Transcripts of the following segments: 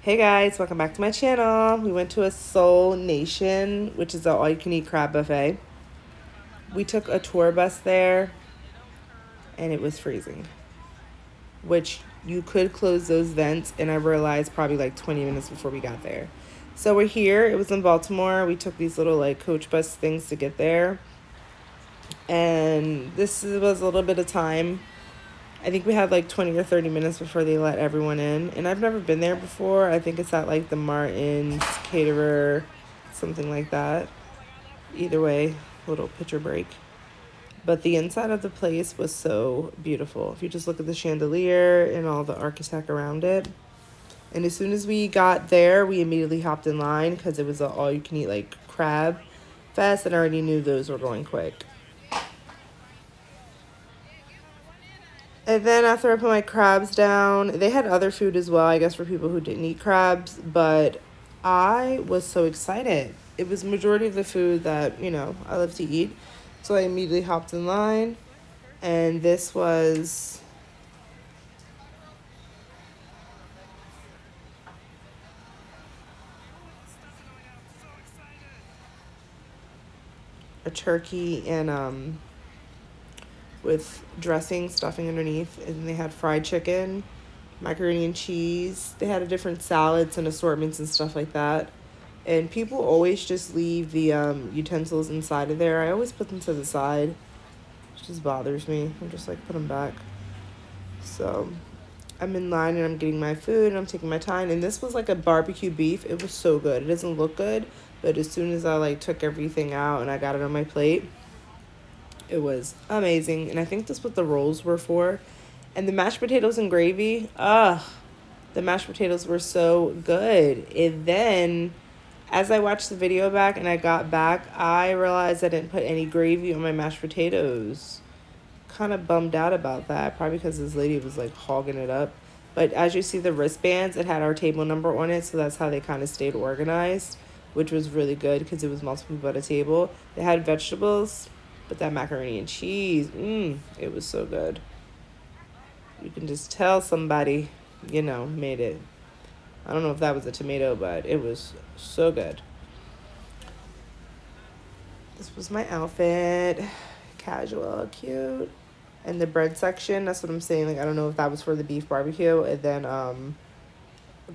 Hey guys, welcome back to my channel. We went to a Soul Nation, which is an all-you-can-eat crab buffet. We took a tour bus there, and it was freezing, which you could close those vents, and I realized probably like 20 minutes before we got there. So we're here. It was in Baltimore. We took these little like coach bus things to get there, and this was a little bit of time. I think we had like 20 or 30 minutes before they let everyone in. And I've never been there before. I think it's at like the Martin's Caterer, something like that. Either way, little picture break. But the inside of the place was so beautiful. If you just look at the chandelier and all the architect around it. And as soon as we got there, we immediately hopped in line because it was an all-you-can-eat like crab fest. And I already knew those were going quick. And then after I put my crabs down, they had other food as well, I guess, for people who didn't eat crabs. But I was so excited. It was majority of the food that, I love to eat. So I immediately hopped in line. And this was a turkey and with dressing, stuffing underneath. And they had fried chicken, macaroni and cheese. They had a different salads and assortments and stuff like that. And people always just leave the utensils inside of there. I always put them to the side. It just bothers me. I'm just like, put them back. So I'm in line and I'm getting my food and I'm taking my time. And this was like a barbecue beef. It was so good. It doesn't look good, but as soon as I like took everything out and I got it on my plate, it was amazing. And I think that's what the rolls were for. And the mashed potatoes and gravy, the mashed potatoes were so good. And then as I watched the video back and I got back, I realized I didn't put any gravy on my mashed potatoes. Kind of bummed out about that, probably because this lady was like hogging it up. But as you see the wristbands, it had our table number on it, so that's how they kind of stayed organized, which was really good because it was multiple people at a table. They had vegetables, but that macaroni and cheese, it was so good. You can just tell somebody, made it. I don't know if that was a tomato, but it was so good. This was my outfit. Casual, cute. And the bread section, that's what I'm saying. Like, I don't know if that was for the beef barbecue. And then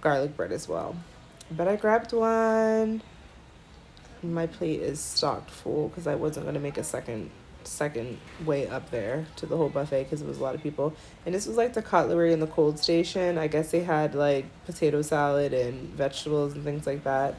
garlic bread as well. But I grabbed one. My plate is stocked full because I wasn't going to make a second way up there to the whole buffet because it was a lot of people. And this was like the cutlery in the cold station. I guess they had like potato salad and vegetables and things like that.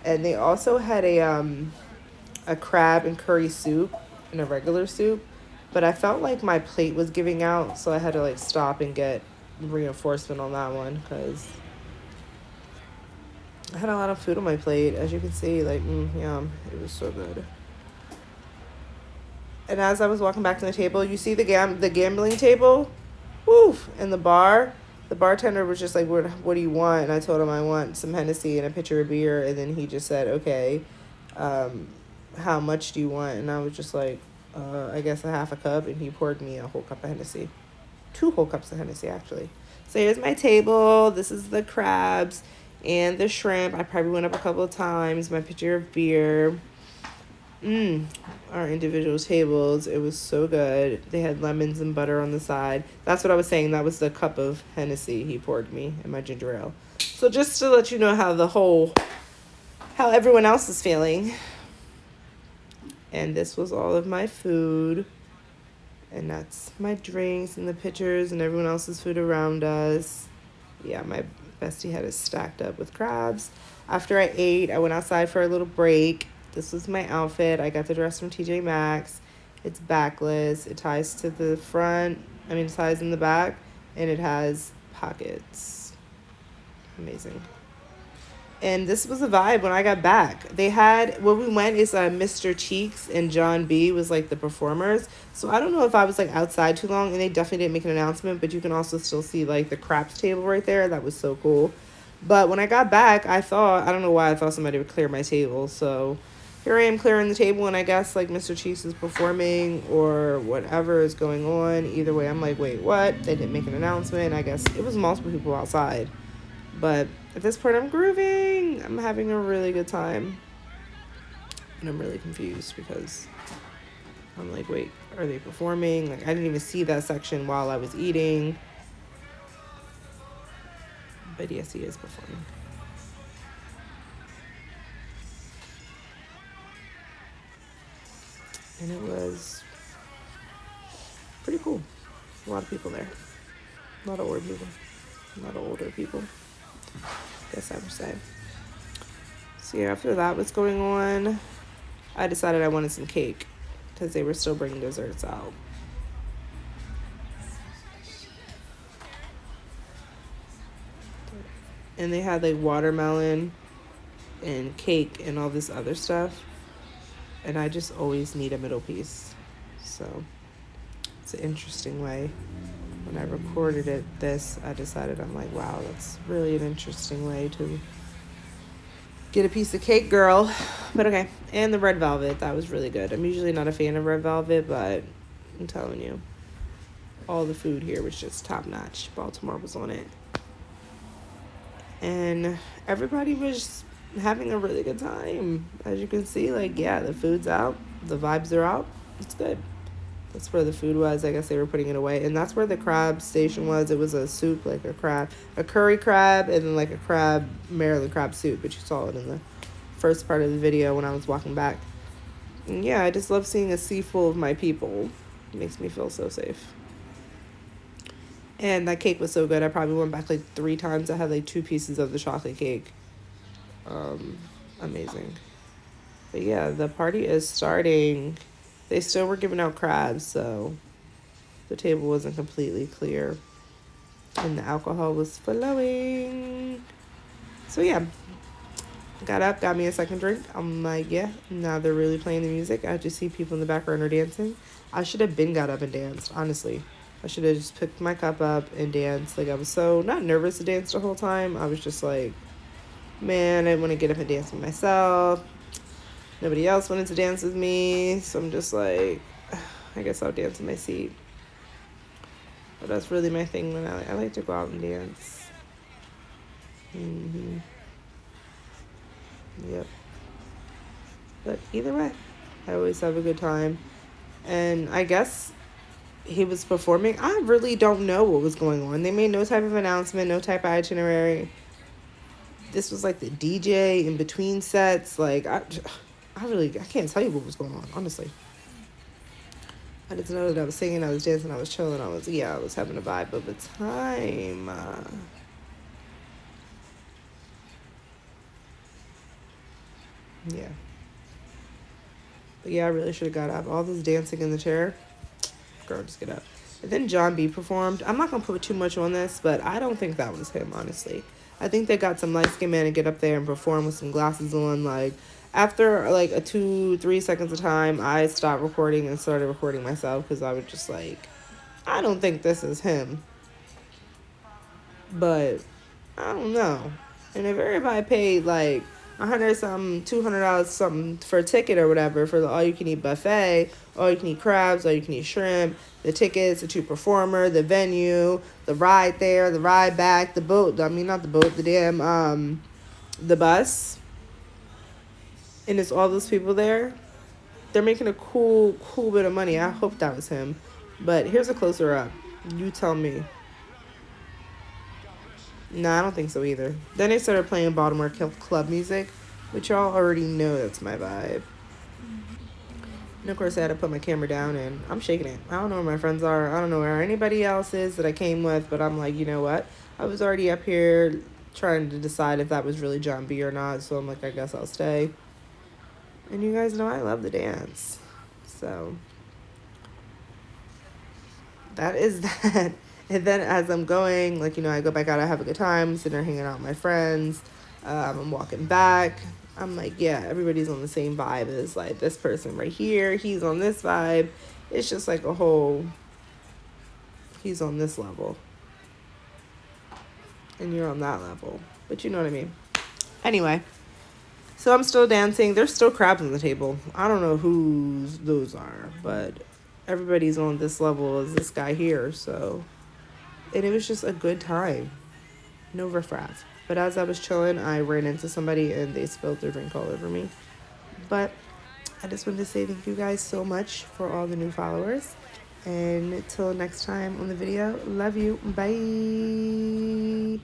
And they also had a crab and curry soup and a regular soup. But I felt like my plate was giving out, so I had to like stop and get reinforcement on that one because I had a lot of food on my plate. As you can see, like, yum, it was so good. And as I was walking back to the table, you see the gambling table? Woof! And the bar. The bartender was just like, what do you want? And I told him I want some Hennessy and a pitcher of beer. And then he just said, okay, how much do you want? And I was just like, I guess a half a cup. And he poured me a whole cup of Hennessy. 2 whole cups of Hennessy, actually. So here's my table. This is the crabs and the shrimp. I probably went up a couple of times. My pitcher of beer. Our individual tables. It was so good. They had lemons and butter on the side. That's what I was saying. That was the cup of Hennessy he poured me in my ginger ale. So just to let you know how everyone else is feeling. And this was all of my food. And that's my drinks and the pitchers and everyone else's food around us. Yeah, my bestie had it stacked up with crabs. After I ate, I went outside for a little break. This was my outfit. I got the dress from TJ Maxx. It's backless. It ties to the front. It ties in the back. And it has pockets. Amazing. And this was a vibe when I got back. They had, where we went is Mr. Cheeks and Jon B was like the performers. So I don't know if I was like outside too long, and they definitely didn't make an announcement, but you can also still see like the craps table right there. That was so cool. But when I got back, I don't know why I thought somebody would clear my table. So here I am clearing the table, and I guess like Mr. Cheeks is performing or whatever is going on. Either way, I'm like, wait, what? They didn't make an announcement. I guess it was multiple people outside. But at this point, I'm grooving. I'm having a really good time. And I'm really confused because I'm like, wait, are they performing? Like, I didn't even see that section while I was eating. But yes, he is performing. And it was pretty cool. A lot of people there. A lot of older people. A lot of older people, I guess I would say. So yeah, after that was going on, I decided I wanted some cake because they were still bringing desserts out. And they had like watermelon and cake and all this other stuff. And I just always need a middle piece. So it's an interesting way. When I recorded I decided, I'm like, wow, that's really an interesting way to get a piece of cake, girl. But okay. And the red velvet, that was really good. I'm usually not a fan of red velvet, but I'm telling you, all the food here was just top notch. Baltimore was on it. And everybody was having a really good time. As you can see, like, yeah, the food's out, the vibes are out. It's good. That's where the food was. I guess they were putting it away. And that's where the crab station was. It was a soup, like a curry crab, and then like a Maryland crab soup. But you saw it in the first part of the video when I was walking back. And yeah, I just love seeing a sea full of my people. It makes me feel so safe. And that cake was so good. I probably went back like 3 times. I had like 2 pieces of the chocolate cake. Amazing. But yeah, the party is starting. They still were giving out crabs, so the table wasn't completely clear. And the alcohol was flowing. So yeah, got up, got me a second drink. I'm like, yeah, now they're really playing the music. I just see people in the background are dancing. I should have got up and danced, honestly. I should have just picked my cup up and danced. Like, I was so not nervous to dance the whole time. I was just like, man, I want to get up and dance with myself. Nobody else wanted to dance with me, so I'm just like, I guess I'll dance in my seat. But that's really my thing when I like to go out and dance. Yep. But either way, I always have a good time. And I guess he was performing. I really don't know what was going on. They made no type of announcement, no type of itinerary. This was like the DJ in between sets. Like, I can't tell you what was going on, honestly. I just know that I was singing, I was dancing, I was chilling, I was having a vibe of the time. Yeah. But yeah, I really should have got up. All this dancing in the chair. Girl, just get up. And then Jon B performed. I'm not going to put too much on this, but I don't think that was him, honestly. I think they got some light-skinned man to get up there and perform with some glasses on. Like, after, like, a 2-3 seconds of time, I stopped recording and started recording myself because I was just like, I don't think this is him. But I don't know. And if everybody paid, like, $100 something, $200 something for a ticket or whatever for the all-you-can-eat buffet, all-you-can-eat crabs, all-you-can-eat shrimp, the tickets, the 2 performer, the venue, the ride there, the ride back, the boat, I mean, not the boat, the damn, the bus, and it's all those people there, they're making a cool bit of money. I hope that was him. But here's a closer up. You tell me. Nah, I don't think so either. Then they started playing Baltimore club music, which y'all already know that's my vibe. And of course, I had to put my camera down, and I'm shaking it. I don't know where my friends are. I don't know where anybody else is that I came with, but I'm like, you know what? I was already up here trying to decide if that was really Jon B or not, so I'm like, I guess I'll stay. And you guys know I love the dance. So that is that. And then as I'm going, like, I go back out, I have a good time, sitting there hanging out with my friends. I'm walking back. I'm like, yeah, everybody's on the same vibe as, like, this person right here. He's on this vibe. It's just like a whole, he's on this level. And you're on that level. But you know what I mean. Anyway, so I'm still dancing. There's still crabs on the table. I don't know whose those are, but everybody's on this level as this guy here, so... And it was just a good time. No riffraff. But as I was chilling, I ran into somebody and they spilled their drink all over me. But I just wanted to say thank you guys so much for all the new followers. And until next time on the video, love you. Bye.